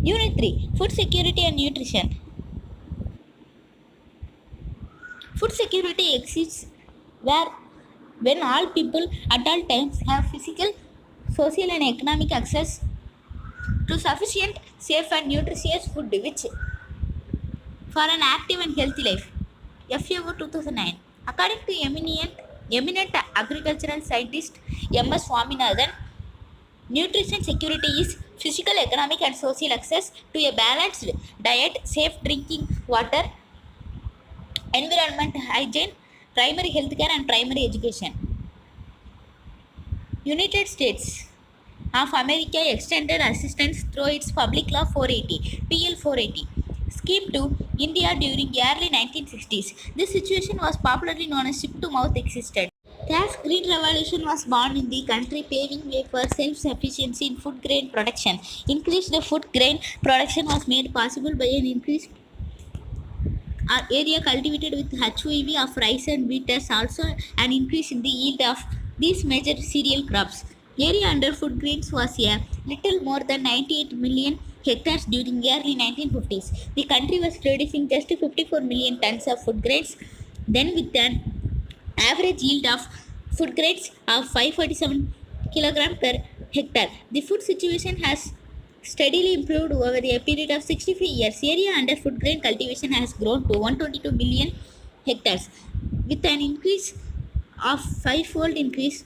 Unit 3, Food Security and Nutrition. Food security exists where when all people at all times have physical, social and economic access to sufficient, safe and nutritious food which for an active and healthy life. FAO 2009. According to eminent agricultural scientist M.S. Swaminathan, nutrition security is physical, economic and social access to a balanced diet, safe drinking water, environment hygiene, primary healthcare and primary education. United States of America extended assistance through its Public Law 480 PL 480 scheme to India during the early 1960s. This situation was popularly known as ship to mouth existence. Thus, Green Revolution was born in the country, paving way for self-sufficiency in food grain production. Increased food grain production was made possible by an increased area cultivated with HOEV of rice and wheat, as also an increase in the yield of these major cereal crops. Area under food grains was a little more than 98 million hectares during the early 1950s. The country was producing just 54 million tons of food grains, then with an average yield of food grains of 547 kg per hectare. The food situation has steadily improved over a period of 65 years. Area under food grain cultivation has grown to 122 million hectares, with an increase of five-fold increase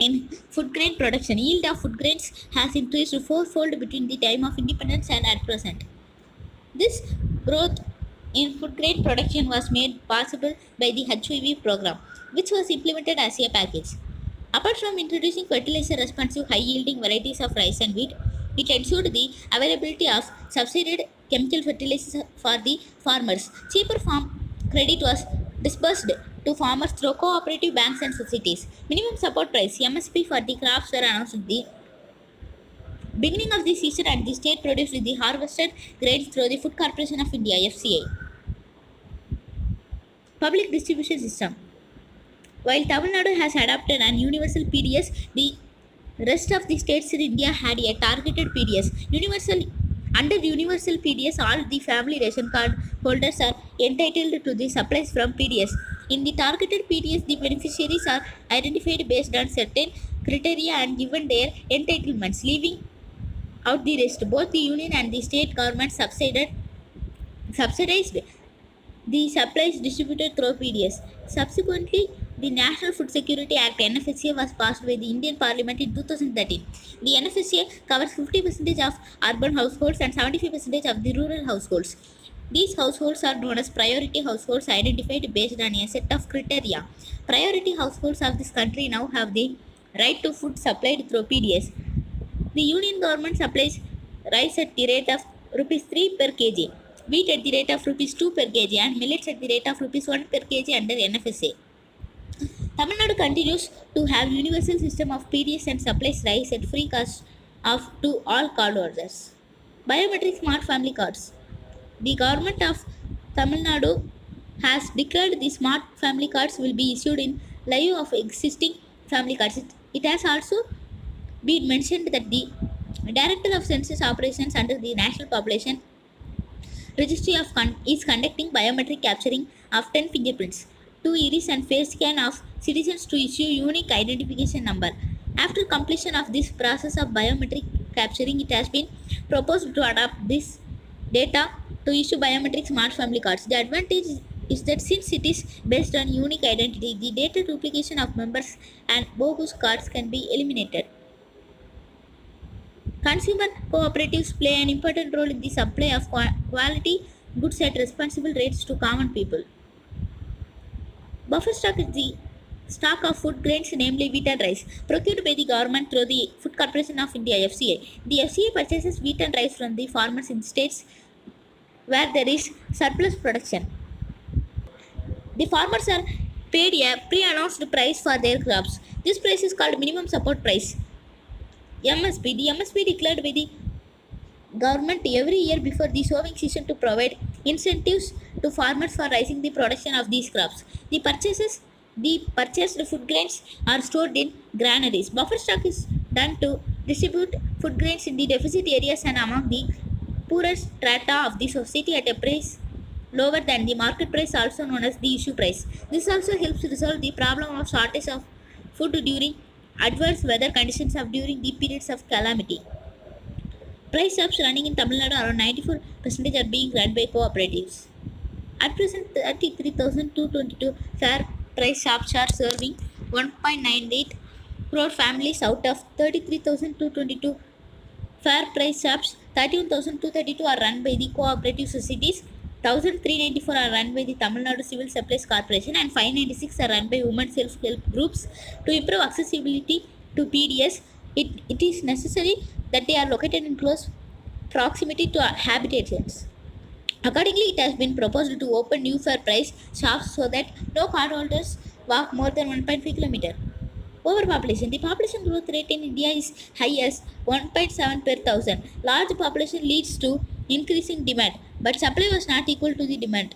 in food grain production. Yield of food grains has increased fourfold between the time of independence and at present. This growth in food grain production was made possible by the HOEV program, which was implemented as a package. Apart from introducing fertilizer responsive high yielding varieties of rice and wheat, it ensured the availability of subsidized chemical fertilizers for the farmers. Cheaper farm credit was disbursed to farmers through cooperative banks and societies. Minimum support price (MSP) for the crops were announced at the beginning of the season, and the state produced the harvested grains through the Food Corporation of India (FCI). Public distribution system. While Tamil Nadu has adopted an universal PDS, the rest of the states in India had a targeted PDS. Under universal PDS, all the family ration card holders are entitled to the supplies from PDS. In the targeted PDS, the beneficiaries are identified based on certain criteria and given their entitlements, leaving out the rest. Both the union and the state government subsidized the supplies distributed through PDS. Subsequently, the National Food Security Act (NFSA) was passed by the Indian Parliament in 2013. The NFSA covers 50% of urban households and 75% of the rural households. These households are known as priority households, identified based on a set of criteria. Priority households of this country now have the right to food supplied through PDS. The union government supplies rice at the rate of rupees 3 per kg, wheat at the rate of rupees 2 per kg, and millets at the rate of rupees 1 per kg under NFSA. Tamil Nadu continues to have universal system of PDS and supplies rice at free cost to all cardholders. Biometric smart family cards. The government of Tamil Nadu has declared the smart family cards will be issued in lieu of existing family cards. It has also been mentioned that the Director of Census Operations under the National Population Registry is conducting biometric capturing of 10 fingerprints, 2 iris and face scan of citizens to issue unique identification number. After completion of this process of biometric capturing, it has been proposed to adopt this data to issue biometric smart family cards. The advantage is that since it is based on unique identity, the data duplication of members and bogus cards can be eliminated. Consumer cooperatives play an important role in the supply of quality goods at responsible rates to common people. Buffer stock is the stock of food grains, namely wheat and rice, procured by the government through the Food Corporation of India (FCI). The FCI purchases wheat and rice from the farmers in states where there is surplus production. The farmers are paid a pre-announced price for their crops. This price is called minimum support price (MSP). The MSP declared by the government every year before the sowing season to provide incentives to farmers for raising the production of these crops. The purchased food grains are stored in granaries. Buffer stock is done to distribute food grains in the deficit areas and among the poorer strata of the society at a price lower than the market price, also known as the issue price. This also helps resolve the problem of shortage of food during adverse weather conditions of during the periods of calamity. Price shops running in Tamil Nadu around 94% are being run by cooperatives. At present, 33,222 fair price shops are serving 1.98 crore families out of 33,222 fair price shops. 31,232 are run by the cooperative societies, 1,394 are run by the Tamil Nadu Civil Supplies Corporation, and 596 are run by women self-help groups. To improve accessibility to PDS, it is necessary that they are located in close proximity to habitations. Accordingly, it has been proposed to open new fair price shops so that no cardholders walk more than 1.5 km. Overpopulation. The population growth rate in India is high as 1.7 per thousand. Large population leads to increasing demand, but supply was not equal to the demand.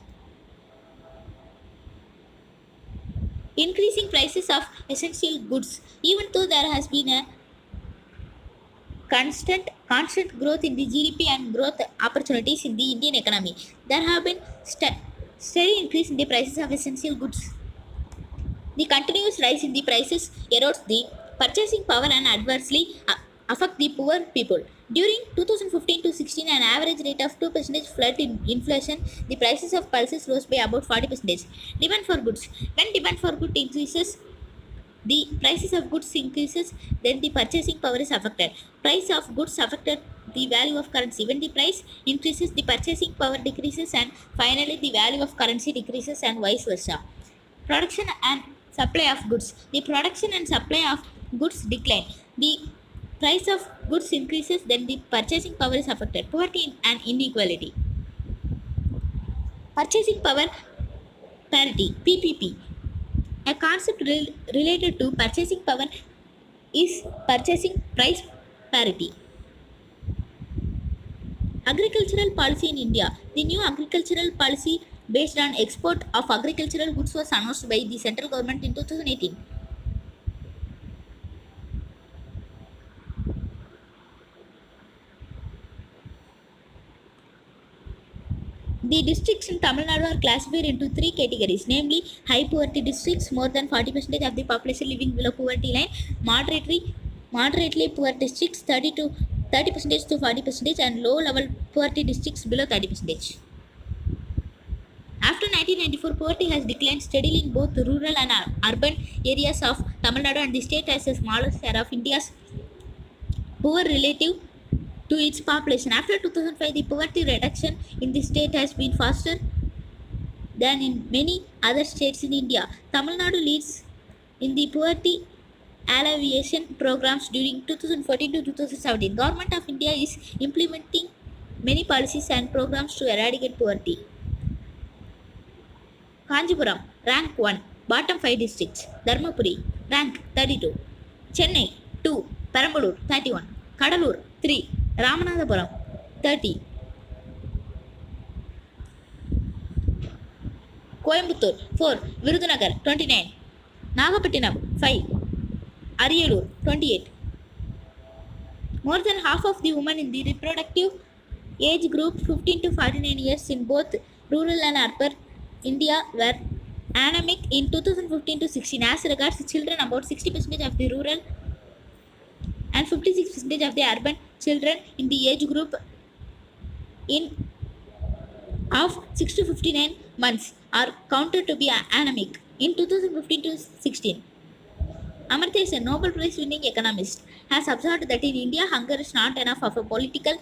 Increasing prices of essential goods. Even though there has been a constant growth in the GDP and growth opportunities in the Indian economy, there have been steady increase in the prices of essential goods. The continuous rise in the prices erodes the purchasing power and adversely affect the poor people. During 2015 to 16, an average rate of 2% flat in inflation, the prices of pulses rose by about 40%. Demand for goods. When demand for goods increases, the prices of goods increases, then the purchasing power is affected. Price of goods affected the value of currency. When the price increases, the purchasing power decreases, and finally the value of currency decreases, and vice versa. Production and supply of goods. The production and supply of goods decline. The price of goods increases, then the purchasing power is affected. Poverty and inequality. Purchasing power parity, PPP. A concept related to purchasing power is purchasing price parity. Agricultural policy in India. The new agricultural policy based on export of agricultural goods was announced by the central government in 2018. The districts in Tamil Nadu are classified into three categories, namely high poverty districts, more than 40% of the population living below poverty line; moderately poor districts, 30% to 40%, and low level poverty districts below 30%. After 1994, poverty has declined steadily in both rural and urban areas of Tamil Nadu, and the state has a smaller share of India's poor relative to its population. After 2005, the poverty reduction in the state has been faster than in many other states in India. Tamil Nadu leads in the poverty alleviation programs during 2014 to 2017. Government of India is implementing many policies and programs to eradicate poverty. Kanjipuram, rank 1, bottom 5 districts. Dharmapuri, rank 32. Chennai, 2. Perambalur, 31. Kadalur, 3. Ramanathapuram, 30. Coimbatore, 4. Virudunagar, 29. Nagapattinam, 5. Ariyalur, 28. More than half of the women in the reproductive age group 15 to 49 years in both rural and urban India were anemic in 2015 to 16. As regards children, about 60% of the rural and 56% of the urban children in the age group in of 6 to 59 months are counted to be anemic in 2015 to 16. Amartya Sen, Nobel Prize winning economist, has observed that in India hunger is not enough of a political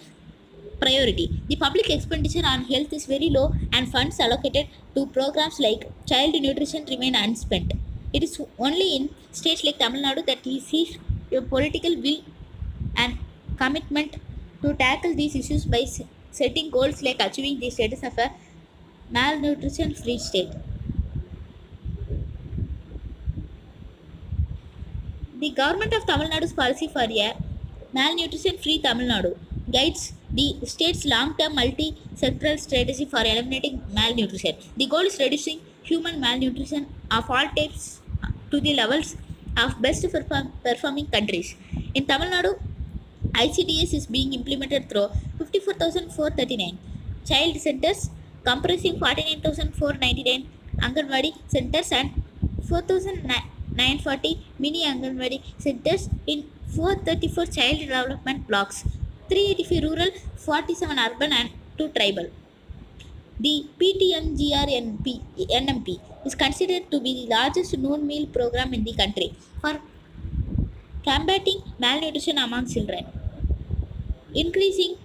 priority. The public expenditure on health is very low, and funds allocated to programs like child nutrition remain unspent. It is only in states like Tamil Nadu that we see a political will and commitment to tackle these issues by setting goals like achieving the status of a malnutrition free state. The government of Tamil Nadu's policy for a malnutrition free Tamil Nadu guides the state's long-term multi-sectoral strategy for eliminating malnutrition. The goal is reducing human malnutrition of all types to the levels of best performing countries. In Tamil Nadu, ICDS is being implemented through 54,439 child centers comprising 49,499 Anganwadi centers and 4,940 mini Anganwadi centers in 434 child development blocks, 385 rural, 47 urban and 2 tribal. The PTMGRNP is considered to be the largest noon meal program in the country for combating malnutrition among children, increasing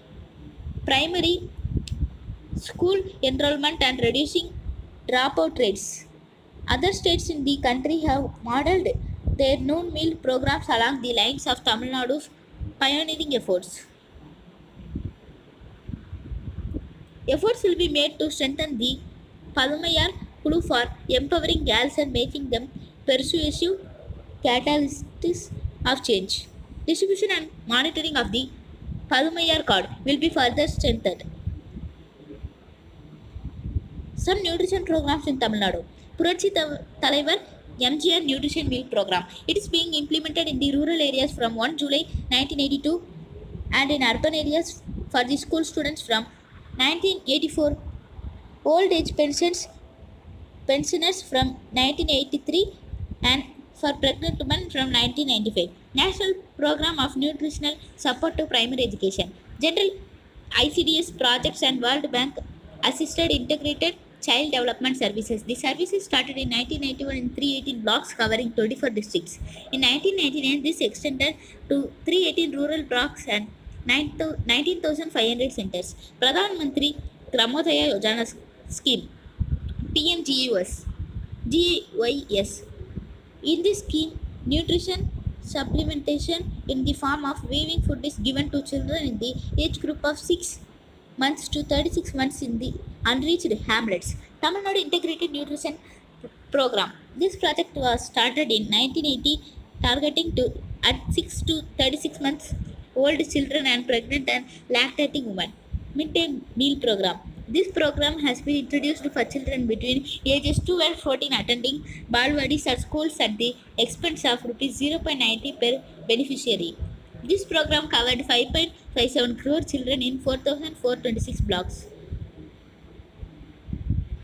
primary school enrollment and reducing dropout rates. Other states in the country have modeled their noon meal programs along the lines of Tamil Nadu's pioneering efforts. Efforts will be made to strengthen the Padumayar Kulu for empowering girls and making them persuasive catalysts of change. Distribution and monitoring of the Padumayar card will be further strengthened. Some nutrition programs in Tamil Nadu. Puratchi Talaivar MGR Nutrition Meal Program. It is being implemented in the rural areas from 1 July 1982 and in urban areas for the school students from 1984. Old age pensioners from 1983 and for pregnant women from 1995. National Program of Nutritional Support to Primary Education. General ICDS projects and World Bank assisted integrated child development services. The services started in 1991 in 318 blocks covering 24 districts. In 1999, this extended to 318 rural blocks and 19,500 centers. Pradhan Mantri Gramodaya Yojana scheme, PMGUS, GYS. In this scheme, nutrition supplementation in the form of weaving food is given to children in the age group of 6 months to 36 months in the unreached hamlets. Tamil Nadu Integrated Nutrition Program. This project was started in 1980, targeting to at 6 to 36 months old children and pregnant and lactating women. Midday Meal Program. This program has been introduced for children between ages 2 and 14 attending Balwadis at schools at the expense of rupees 0.90 per beneficiary. This program covered 5.57 crore children in 4,426 blocks.